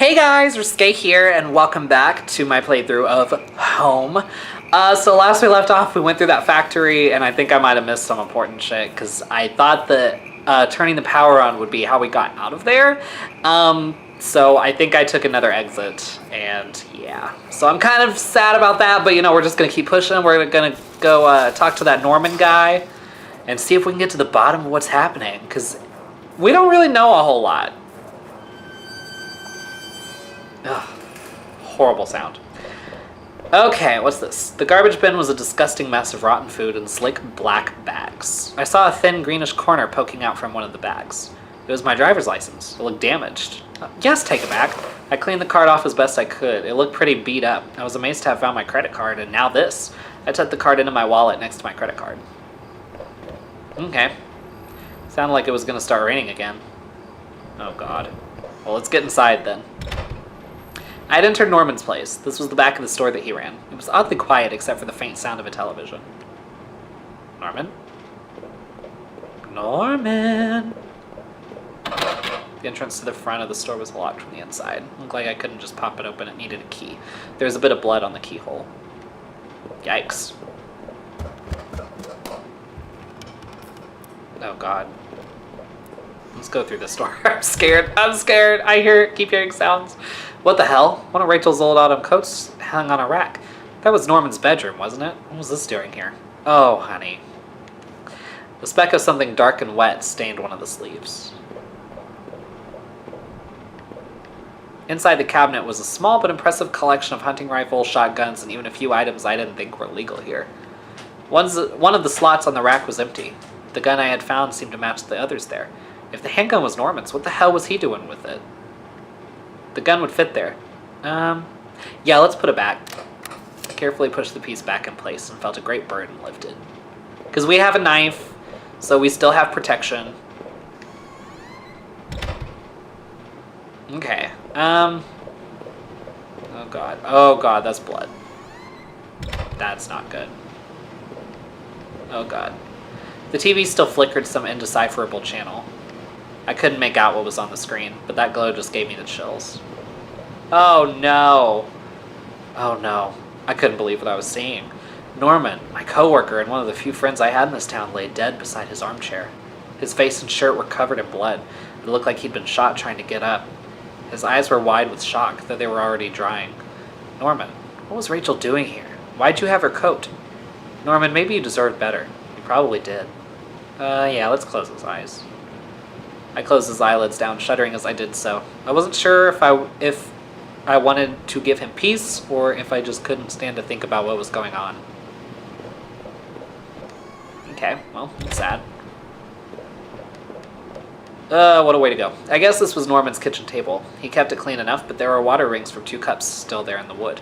Hey guys, Risque here, and welcome back to my playthrough of Home. So last we left off, we went through that factory, and I think I might have missed some important shit, because I thought that turning the power on would be how we got out of there. So I think I took another exit, and yeah. So I'm kind of sad about that, but you know, we're just going to keep pushing. We're going to go talk to that Norman guy, and see if we can get to the bottom of what's happening, because we don't really know a whole lot. Ugh, horrible sound. Okay, what's this? The garbage bin was a disgusting mess of rotten food and slick black bags. I saw a thin greenish corner poking out from one of the bags. It was my driver's license. It looked damaged. Yes, take it back. I cleaned the card off as best I could. It looked pretty beat up. I was amazed to have found my credit card, and now this. I tucked the card into my wallet next to my credit card. Okay. Sounded like it was going to start raining again. Oh god. Well, let's get inside then. I had entered Norman's place. This was the back of the store that he ran. It was oddly quiet except for the faint sound of a television. Norman? Norman! The entrance to the front of the store was locked from the inside. It looked like I couldn't just pop it open. It needed a key. There was a bit of blood on the keyhole. Yikes. Oh god. Let's go through this door. I'm scared. I'm scared. Keep hearing sounds. What the hell? One of Rachel's old autumn coats hung on a rack. That was Norman's bedroom, wasn't it? What was this doing here? Oh, honey. The speck of something dark and wet stained one of the sleeves. Inside the cabinet was a small but impressive collection of hunting rifles, shotguns, and even a few items I didn't think were legal here. One of the slots on the rack was empty. The gun I had found seemed to match the others there. If the handgun was Norman's, what the hell was he doing with it? The gun would fit there. Yeah, let's put it back. I carefully pushed the piece back in place and felt a great burden lifted. Because we have a knife, so we still have protection. Okay. Oh god. Oh god, that's blood. That's not good. Oh god. The TV still flickered some indecipherable channel. I couldn't make out what was on the screen, but that glow just gave me the chills. Oh no. Oh no. I couldn't believe what I was seeing. Norman, my coworker and one of the few friends I had in this town, lay dead beside his armchair. His face and shirt were covered in blood. It looked like he'd been shot trying to get up. His eyes were wide with shock, though they were already drying. Norman, what was Rachel doing here? Why'd you have her coat? Norman, maybe you deserved better. You probably did. Yeah, let's close his eyes. I closed his eyelids down, shuddering as I did so. I wasn't sure if I wanted to give him peace, or if I just couldn't stand to think about what was going on. Okay, well, it's sad. What a way to go. I guess this was Norman's kitchen table. He kept it clean enough, but there were water rings from 2 cups still there in the wood.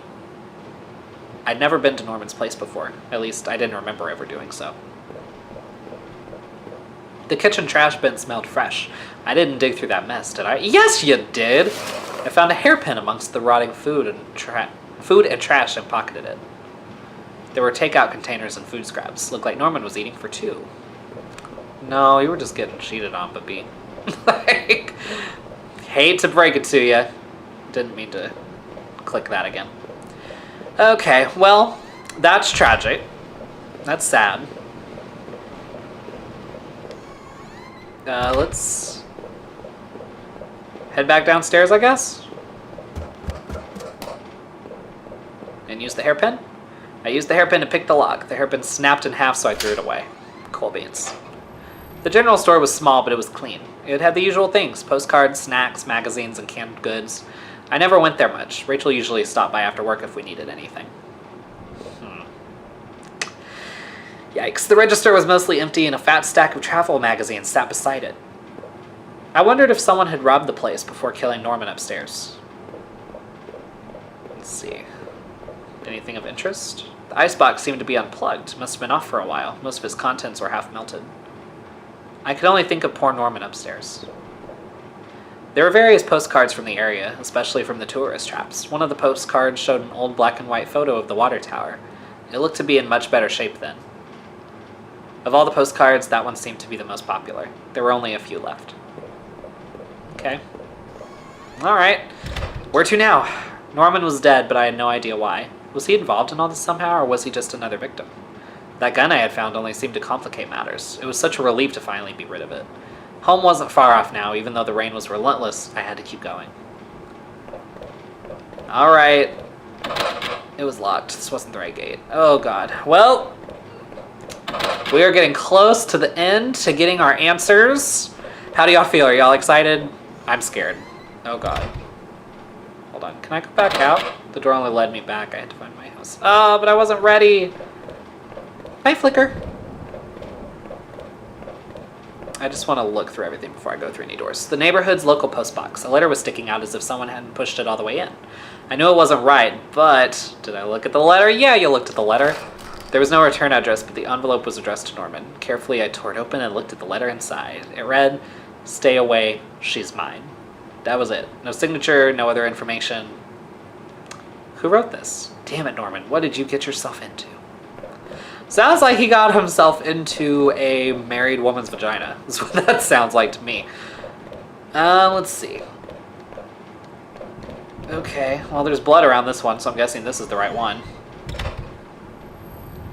I'd never been to Norman's place before. At least, I didn't remember ever doing so. The kitchen trash bin smelled fresh. I didn't dig through that mess, did I? Yes, you did! I found a hairpin amongst the rotting food and trash and pocketed it. There were takeout containers and food scraps. Looked like Norman was eating for 2. No, you were just getting cheated on, Baby. Like, hate to break it to you. Didn't mean to click that again. Okay, well, that's tragic. That's sad. Let's head back downstairs, I guess? And use the hairpin? I used the hairpin to pick the lock. The hairpin snapped in half, so I threw it away. Cool beans. The general store was small, but it was clean. It had the usual things: postcards, snacks, magazines, and canned goods. I never went there much. Rachel usually stopped by after work if we needed anything. Yikes. The register was mostly empty, and a fat stack of travel magazines sat beside it. I wondered if someone had robbed the place before killing Norman upstairs. Let's see. Anything of interest? The icebox seemed to be unplugged. Must have been off for a while. Most of his contents were half melted. I could only think of poor Norman upstairs. There were various postcards from the area, especially from the tourist traps. One of the postcards showed an old black and white photo of the water tower. It looked to be in much better shape then. Of all the postcards, that one seemed to be the most popular. There were only a few left. Okay. Alright. Where to now? Norman was dead, but I had no idea why. Was he involved in all this somehow, or was he just another victim? That gun I had found only seemed to complicate matters. It was such a relief to finally be rid of it. Home wasn't far off now, even though the rain was relentless. I had to keep going. Alright. It was locked. This wasn't the right gate. Oh god. Well, we are getting close to the end, to getting our answers. How do y'all feel? Are y'all excited? I'm scared. Oh god. Hold on. Can I go back out? The door only led me back. I had to find my house. Oh, but I wasn't ready. Hi, Flicker. I just want to look through everything before I go through any doors. The neighborhood's local post box. A letter was sticking out as if someone hadn't pushed it all the way in. I knew it wasn't right, but did I look at the letter? Yeah, you looked at the letter. There was no return address, but the envelope was addressed to Norman. Carefully, I tore it open and looked at the letter inside. It read, "Stay away, she's mine." That was it. No signature, no other information. Who wrote this? Damn it, Norman. What did you get yourself into? Sounds like he got himself into a married woman's vagina. That's what that sounds like to me. Let's see. Okay, well there's blood around this one, so I'm guessing this is the right one.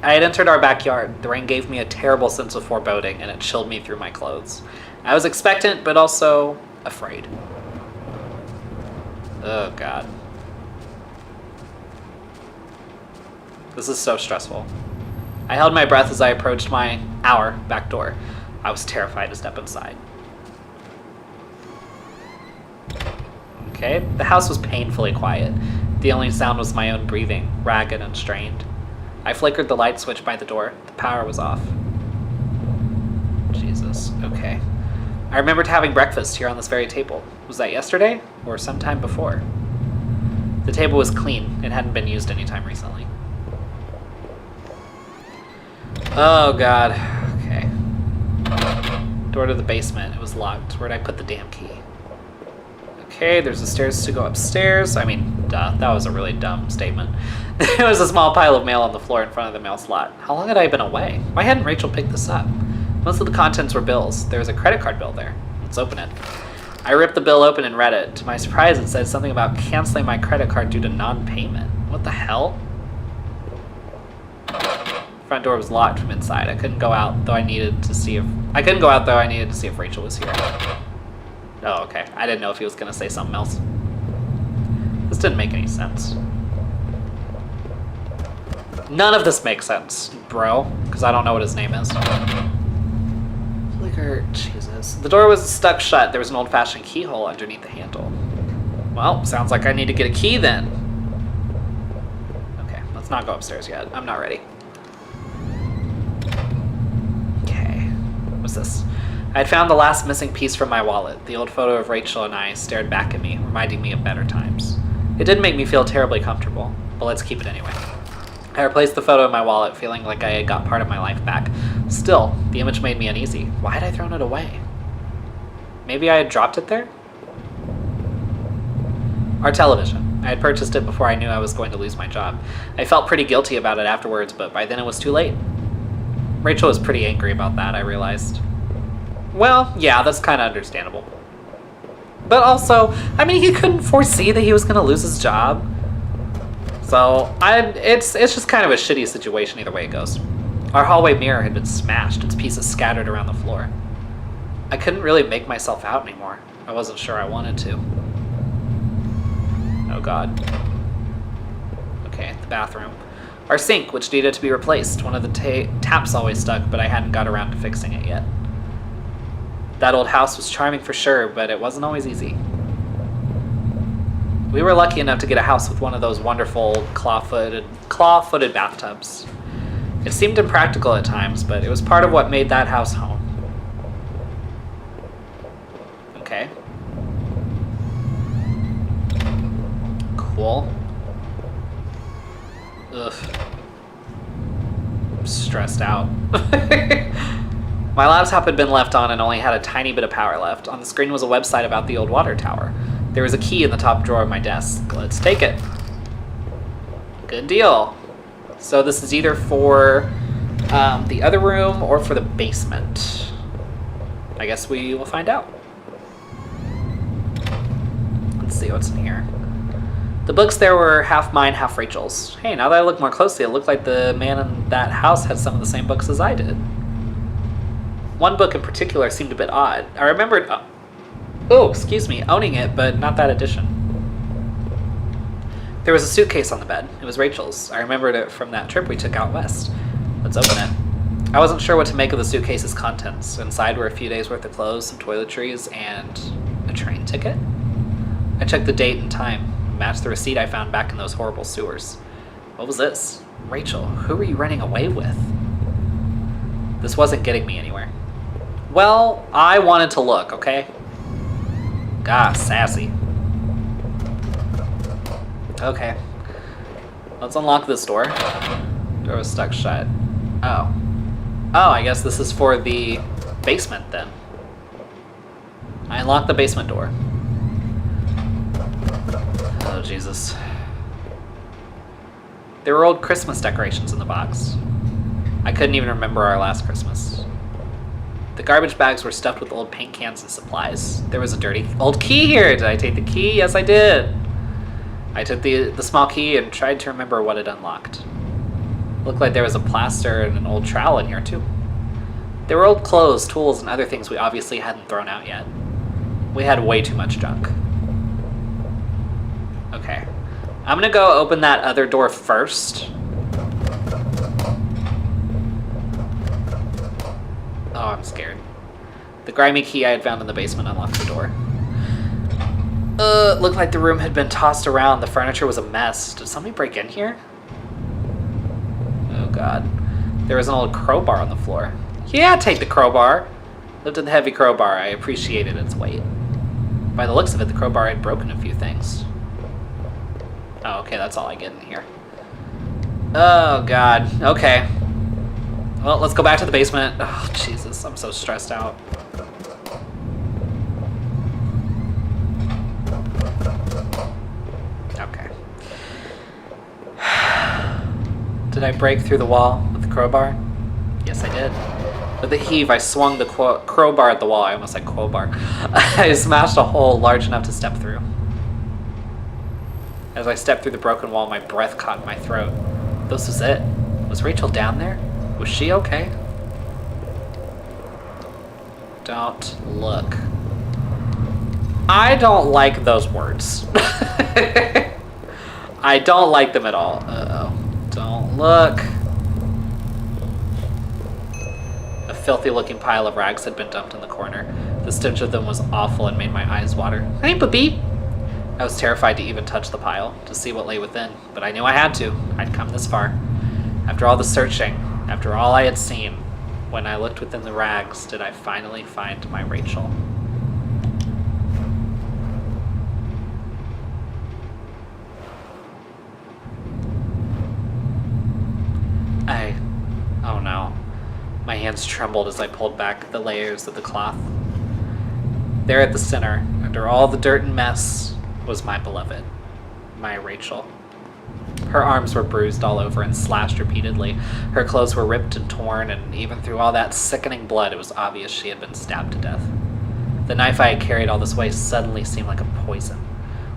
I had entered our backyard. The rain gave me a terrible sense of foreboding, and it chilled me through my clothes. I was expectant, but also afraid. Oh god. This is so stressful. I held my breath as I approached our back door. I was terrified to step inside. Okay, the house was painfully quiet. The only sound was my own breathing, ragged and strained. I flickered the light switch by the door. The power was off. Jesus, okay. I remembered having breakfast here on this very table. Was that yesterday or sometime before? The table was clean. It hadn't been used anytime recently. Oh god. Okay. Door to the basement. It was locked. Where'd I put the damn key? Okay, there's the stairs to go upstairs. I mean, duh. That was a really dumb statement. There was a small pile of mail on the floor in front of the mail slot. How long had I been away? Why hadn't Rachel picked this up? Most of the contents were bills. There was a credit card bill there. Let's open it. I ripped the bill open and read it. To my surprise, it said something about canceling my credit card due to non-payment. What the hell? Front door was locked from inside. I couldn't go out, though I needed to see if Rachel was here. Oh, okay. I didn't know if he was going to say something else. This didn't make any sense. None of this makes sense, bro, because I don't know what his name is. Flicker, Jesus. The door was stuck shut. There was an old-fashioned keyhole underneath the handle. Well, sounds like I need to get a key then. Okay, let's not go upstairs yet. I'm not ready. Okay, what's this? I had found the last missing piece from my wallet. The old photo of Rachel and I stared back at me, reminding me of better times. It didn't make me feel terribly comfortable, but let's keep it anyway. I replaced the photo in my wallet, feeling like I had got part of my life back. Still, the image made me uneasy. Why had I thrown it away? Maybe I had dropped it there? Our television. I had purchased it before I knew I was going to lose my job. I felt pretty guilty about it afterwards, but by then it was too late. Rachel was pretty angry about that, I realized. Well, yeah, that's kind of understandable. But also, I mean, he couldn't foresee that he was going to lose his job. So, it's just kind of a shitty situation either way it goes. Our hallway mirror had been smashed, its pieces scattered around the floor. I couldn't really make myself out anymore. I wasn't sure I wanted to. Oh god. Okay, the bathroom. Our sink, which needed to be replaced. One of the taps always stuck, but I hadn't got around to fixing it yet. That old house was charming for sure, but it wasn't always easy. We were lucky enough to get a house with one of those wonderful claw-footed bathtubs. It seemed impractical at times, but it was part of what made that house home. Okay. Cool. Ugh. I'm stressed out. My laptop had been left on and only had a tiny bit of power left. On the screen was a website about the old water tower. There was a key in the top drawer of my desk. Let's take it. Good deal. So this is either for the other room or for the basement. I guess we will find out. Let's see what's in here. The books there were half mine, half Rachel's. Hey, now that I look more closely, it looked like the man in that house had some of the same books as I did. One book in particular seemed a bit odd. I remembered, owning it, but not that edition. There was a suitcase on the bed. It was Rachel's. I remembered it from that trip we took out west. Let's open it. I wasn't sure what to make of the suitcase's contents. Inside were a few days' worth of clothes, some toiletries, and a train ticket. I checked the date and time. Matched the receipt I found back in those horrible sewers. What was this? Rachel, who were you running away with? This wasn't getting me anywhere. Well, I wanted to look, okay? God, sassy. Okay. Let's unlock this door. Door was stuck shut. Oh. Oh, I guess this is for the basement then. I unlocked the basement door. Oh, Jesus. There were old Christmas decorations in the box. I couldn't even remember our last Christmas. The garbage bags were stuffed with old paint cans and supplies. There was a dirty old key here. Did I take the key? Yes, I did. I took the small key and tried to remember what it unlocked. Looked like there was a plaster and an old trowel in here, too. There were old clothes, tools, and other things we obviously hadn't thrown out yet. We had way too much junk. Okay. I'm gonna go open that other door first. Oh, I'm scared. The grimy key I had found in the basement unlocked the door. Looked like the room had been tossed around. The furniture was a mess. Did somebody break in here? Oh, God. There was an old crowbar on the floor. Yeah, take the crowbar. Lifted the heavy crowbar. I appreciated its weight. By the looks of it, the crowbar had broken a few things. Oh, okay, that's all I get in here. Oh, God. Okay. Well, let's go back to the basement. Oh, Jesus, I'm so stressed out. Okay. Did I break through the wall with the crowbar? Yes, I did. With a heave, I swung the crowbar at the wall. I almost said crowbar. I smashed a hole large enough to step through. As I stepped through the broken wall, my breath caught in my throat. This was it. Was Rachel down there? Was she okay? Don't look. I don't like those words. I don't like them at all. Uh-oh. Don't look. A filthy looking pile of rags had been dumped in the corner. The stench of them was awful and made my eyes water. Hey, Baby! I was terrified to even touch the pile, to see what lay within, but I knew I had to. I'd come this far. After all the searching, after all I had seen, when I looked within the rags, did I finally find my Rachel. Oh no. My hands trembled as I pulled back the layers of the cloth. There at the center, under all the dirt and mess, was my beloved, my Rachel. Her arms were bruised all over and slashed repeatedly. Her clothes were ripped and torn, and even through all that sickening blood, it was obvious she had been stabbed to death. The knife I had carried all this way suddenly seemed like a poison.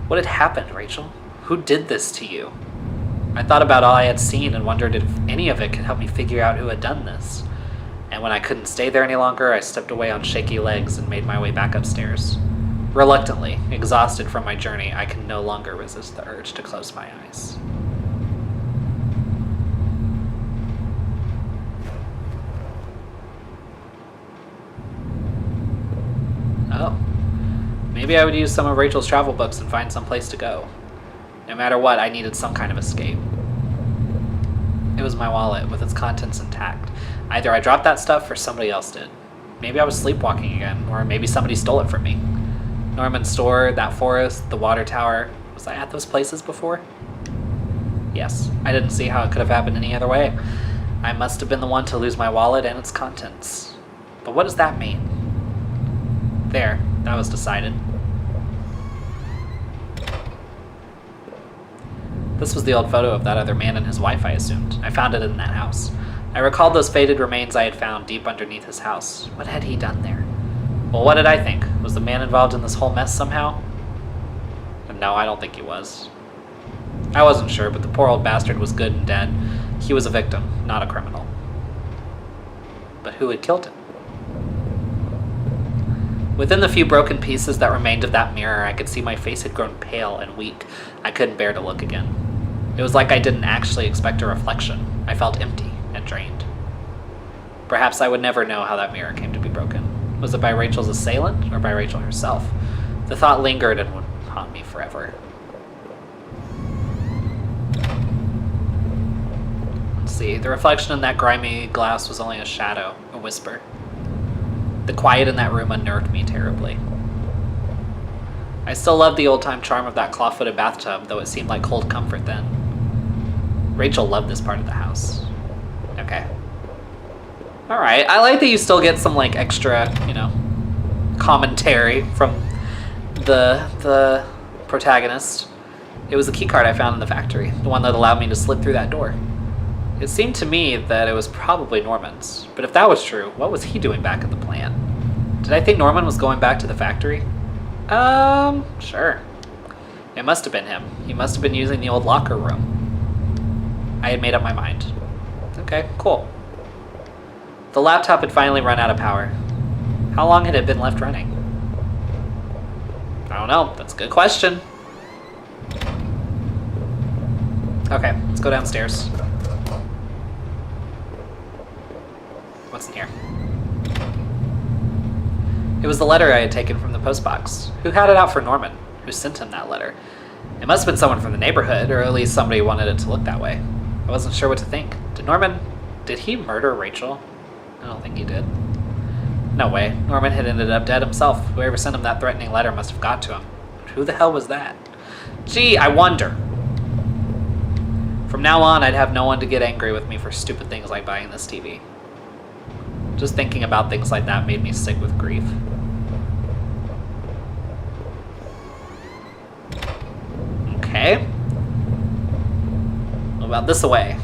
What had happened, Rachel? Who did this to you? I thought about all I had seen and wondered if any of it could help me figure out who had done this. And when I couldn't stay there any longer, I stepped away on shaky legs and made my way back upstairs. Reluctantly, exhausted from my journey, I can no longer resist the urge to close my eyes. Oh. Maybe I would use some of Rachel's travel books and find some place to go. No matter what, I needed some kind of escape. It was my wallet, with its contents intact. Either I dropped that stuff or somebody else did. Maybe I was sleepwalking again, or maybe somebody stole it from me. Norman's store, that forest, the water tower. Was I at those places before? Yes, I didn't see how it could have happened any other way. I must have been the one to lose my wallet and its contents. But what does that mean? There, that was decided. This was the old photo of that other man and his wife, I assumed. I found it in that house. I recalled those faded remains I had found deep underneath his house. What had he done there? Well, what did I think? Was the man involved in this whole mess somehow? No, I don't think he was. I wasn't sure, but the poor old bastard was good and dead. He was a victim, not a criminal. But who had killed him? Within the few broken pieces that remained of that mirror, I could see my face had grown pale and weak. I couldn't bear to look again. It was like I didn't actually expect a reflection. I felt empty and drained. Perhaps I would never know how that mirror came to be broken. Was it by Rachel's assailant or by Rachel herself? The thought lingered and would haunt me forever. Let's see. The reflection in that grimy glass was only a shadow, a whisper. The quiet in that room unnerved me terribly. I still loved the old-time charm of that claw-footed bathtub, though it seemed like cold comfort then. Rachel loved this part of the house. Okay. Alright, I like that you still get some, like, extra, commentary from the protagonist. It was the keycard I found in the factory, the one that allowed me to slip through that door. It seemed to me that it was probably Norman's, but if that was true, what was he doing back at the plant? Did I think Norman was going back to the factory? Sure. It must have been him. He must have been using the old locker room. I had made up my mind. Okay, cool. The laptop had finally run out of power. How long had it been left running? I don't know. That's a good question. Okay, let's go downstairs. What's in here? It was the letter I had taken from the postbox. Who had it out for Norman? Who sent him that letter? It must have been someone from the neighborhood, or at least somebody wanted it to look that way. I wasn't sure what to think. Did he murder Rachel? I don't think he did. No way. Norman had ended up dead himself. Whoever sent him that threatening letter must have got to him. But who the hell was that? Gee, I wonder. From now on, I'd have no one to get angry with me for stupid things like buying this TV. Just thinking about things like that made me sick with grief. Okay. What about this away?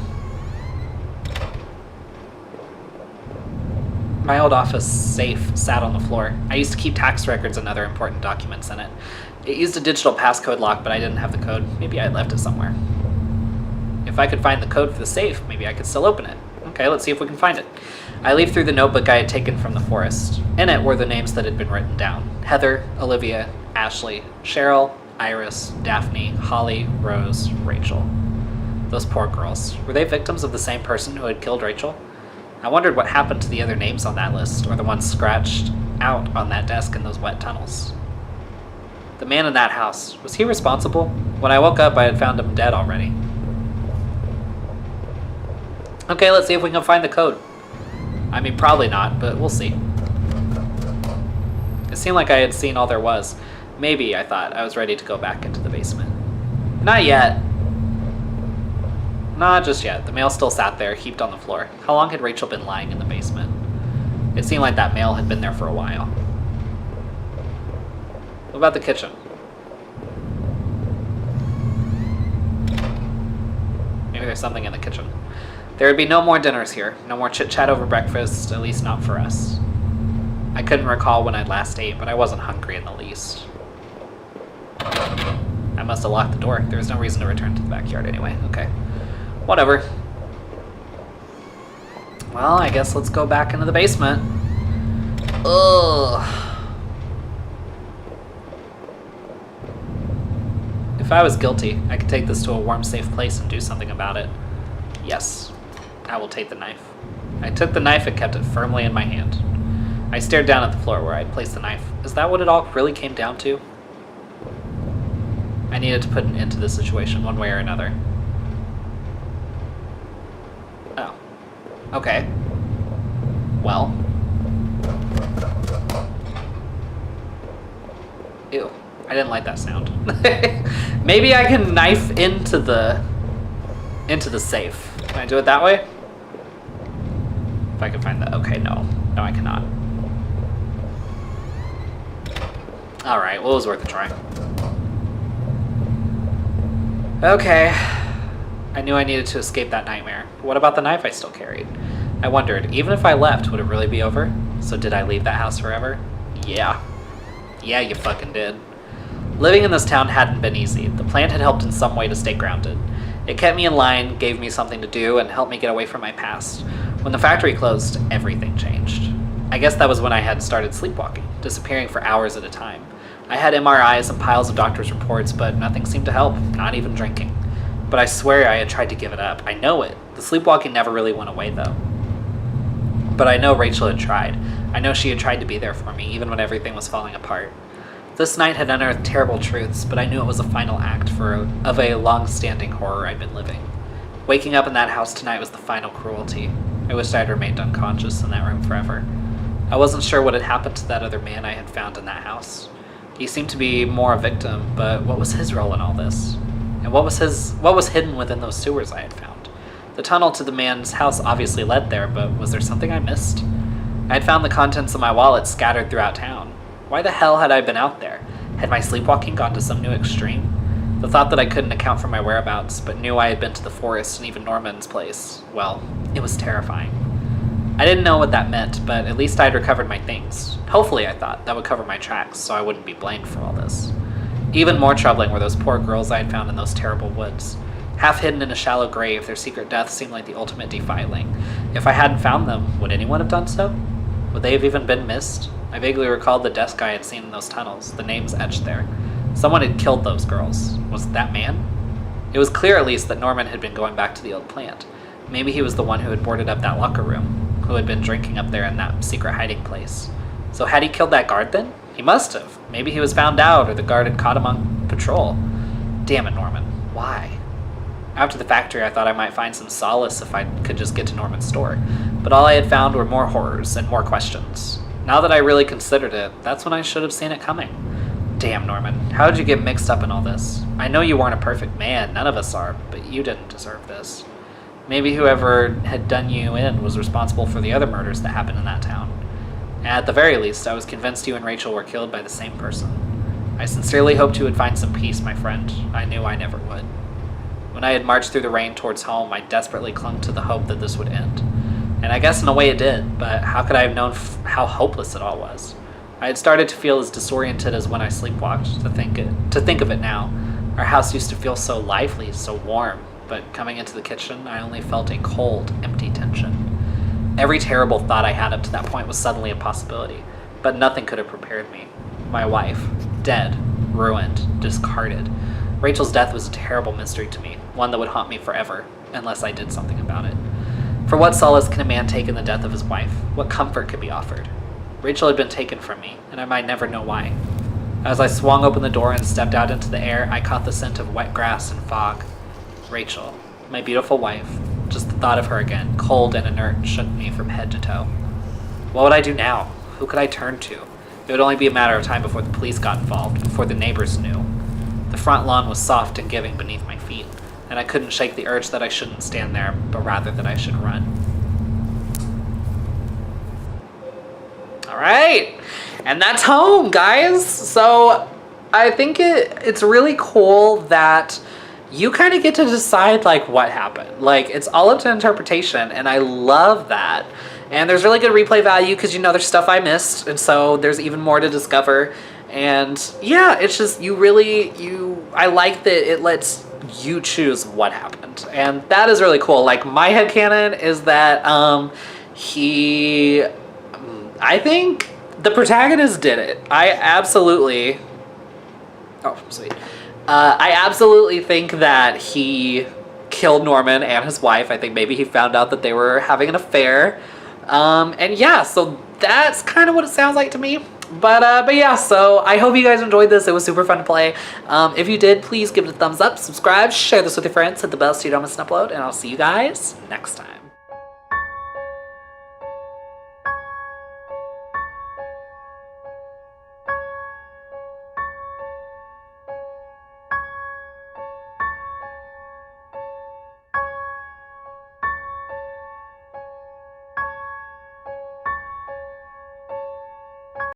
My old office safe sat on the floor. I used to keep tax records and other important documents in it. It used a digital passcode lock, but I didn't have the code. Maybe I left it somewhere. If I could find the code for the safe, maybe I could still open it. Okay, let's see if we can find it. I leafed through the notebook I had taken from the forest. In it were the names that had been written down. Heather, Olivia, Ashley, Cheryl, Iris, Daphne, Holly, Rose, Rachel. Those poor girls. Were they victims of the same person who had killed Rachel? I wondered what happened to the other names on that list, or the ones scratched out on that desk in those wet tunnels. The man in that house, was he responsible? When I woke up, I had found him dead already. Okay, let's see if we can find the code. I mean, probably not, but we'll see. It seemed like I had seen all there was. Maybe, I thought, I was ready to go back into the basement. Not yet. Not just yet. The mail still sat there, heaped on the floor. How long had Rachel been lying in the basement? It seemed like that mail had been there for a while. What about the kitchen? Maybe there's something in the kitchen. There would be no more dinners here. No more chit-chat over breakfast, at least not for us. I couldn't recall when I'd last ate, but I wasn't hungry in the least. I must have locked the door. There was no reason to return to the backyard anyway. Okay. Whatever. Well, I guess let's go back into the basement. Ugh. If I was guilty, I could take this to a warm, safe place and do something about it. Yes. I will take the knife. I took the knife and kept it firmly in my hand. I stared down at the floor where I'd placed the knife. Is that what it all really came down to? I needed to put an end to this situation one way or another. Oh. Okay. Well. Ew. I didn't like that sound. Maybe I can knife into the safe. Can I do it that way? If I can find that. Okay, no. No, I cannot. Alright, well, it was worth a try. Okay. I knew I needed to escape that nightmare. But what about the knife I still carried? I wondered, even if I left, would it really be over? So did I leave that house forever? Yeah. Yeah, you fucking did. Living in this town hadn't been easy. The plant had helped in some way to stay grounded. It kept me in line, gave me something to do, and helped me get away from my past. When the factory closed, everything changed. I guess that was when I had started sleepwalking, disappearing for hours at a time. I had MRIs and piles of doctor's reports, but nothing seemed to help, not even drinking. But I swear I had tried to give it up. I know it. The sleepwalking never really went away, though. But I know Rachel had tried. I know she had tried to be there for me, even when everything was falling apart. This night had unearthed terrible truths, but I knew it was a final act of a long-standing horror I'd been living. Waking up in that house tonight was the final cruelty. I wished I had remained unconscious in that room forever. I wasn't sure what had happened to that other man I had found in that house. He seemed to be more a victim, but what was his role in all this? And what was hidden within those sewers I had found? The tunnel to the man's house obviously led there, but was there something I missed? I had found the contents of my wallet scattered throughout town. Why the hell had I been out there? Had my sleepwalking gone to some new extreme? The thought that I couldn't account for my whereabouts, but knew I had been to the forest and even Norman's place, well, it was terrifying. I didn't know what that meant, but at least I had recovered my things. Hopefully, I thought, that would cover my tracks, so I wouldn't be blamed for all this. Even more troubling were those poor girls I had found in those terrible woods. Half hidden in a shallow grave, their secret death seemed like the ultimate defiling. If I hadn't found them, would anyone have done so? Would they have even been missed? I vaguely recalled the desk I had seen in those tunnels, the names etched there. Someone had killed those girls. Was it that man? It was clear, at least, that Norman had been going back to the old plant. Maybe he was the one who had boarded up that locker room, who had been drinking up there in that secret hiding place. So had he killed that guard then? He must have. Maybe he was found out, or the guard had caught him on patrol. Damn it, Norman. Why? After the factory, I thought I might find some solace if I could just get to Norman's store. But all I had found were more horrors and more questions. Now that I really considered it, that's when I should have seen it coming. Damn, Norman. How did you get mixed up in all this? I know you weren't a perfect man, none of us are, but you didn't deserve this. Maybe whoever had done you in was responsible for the other murders that happened in that town. At the very least, I was convinced you and Rachel were killed by the same person. I sincerely hoped you would find some peace, my friend. I knew I never would. When I had marched through the rain towards home, I desperately clung to the hope that this would end. And I guess in a way it did, but how could I have known how hopeless it all was? I had started to feel as disoriented as when I sleepwalked, to think of it now. Our house used to feel so lively, so warm, but coming into the kitchen, I only felt a cold, empty tension. Every terrible thought I had up to that point was suddenly a possibility, but nothing could have prepared me. My wife, dead, ruined, discarded. Rachel's death was a terrible mystery to me, one that would haunt me forever, unless I did something about it. For what solace can a man take in the death of his wife? What comfort could be offered? Rachel had been taken from me, and I might never know why. As I swung open the door and stepped out into the air, I caught the scent of wet grass and fog. Rachel, my beautiful wife. Just the thought of her again, cold and inert, shook me from head to toe. What would I do now? Who could I turn to? It would only be a matter of time before the police got involved, before the neighbors knew. The front lawn was soft and giving beneath my feet, and I couldn't shake the urge that I shouldn't stand there, but rather that I should run. All right, and that's home, guys. So I think it's really cool that you kind of get to decide like what happened. Like it's all up to interpretation, and I love that. And there's really good replay value because there's stuff I missed, and so there's even more to discover. And yeah, it's just I like that it lets you choose what happened, and that is really cool. Like my headcanon is that I think the protagonist did it. I absolutely think that he killed Norman and his wife. I think maybe he found out that they were having an affair. And yeah, so that's kind of what it sounds like to me. But yeah, so I hope you guys enjoyed this. It was super fun to play. If you did, please give it a thumbs up, subscribe, share this with your friends, hit the bell so you don't miss an upload, and I'll see you guys next time.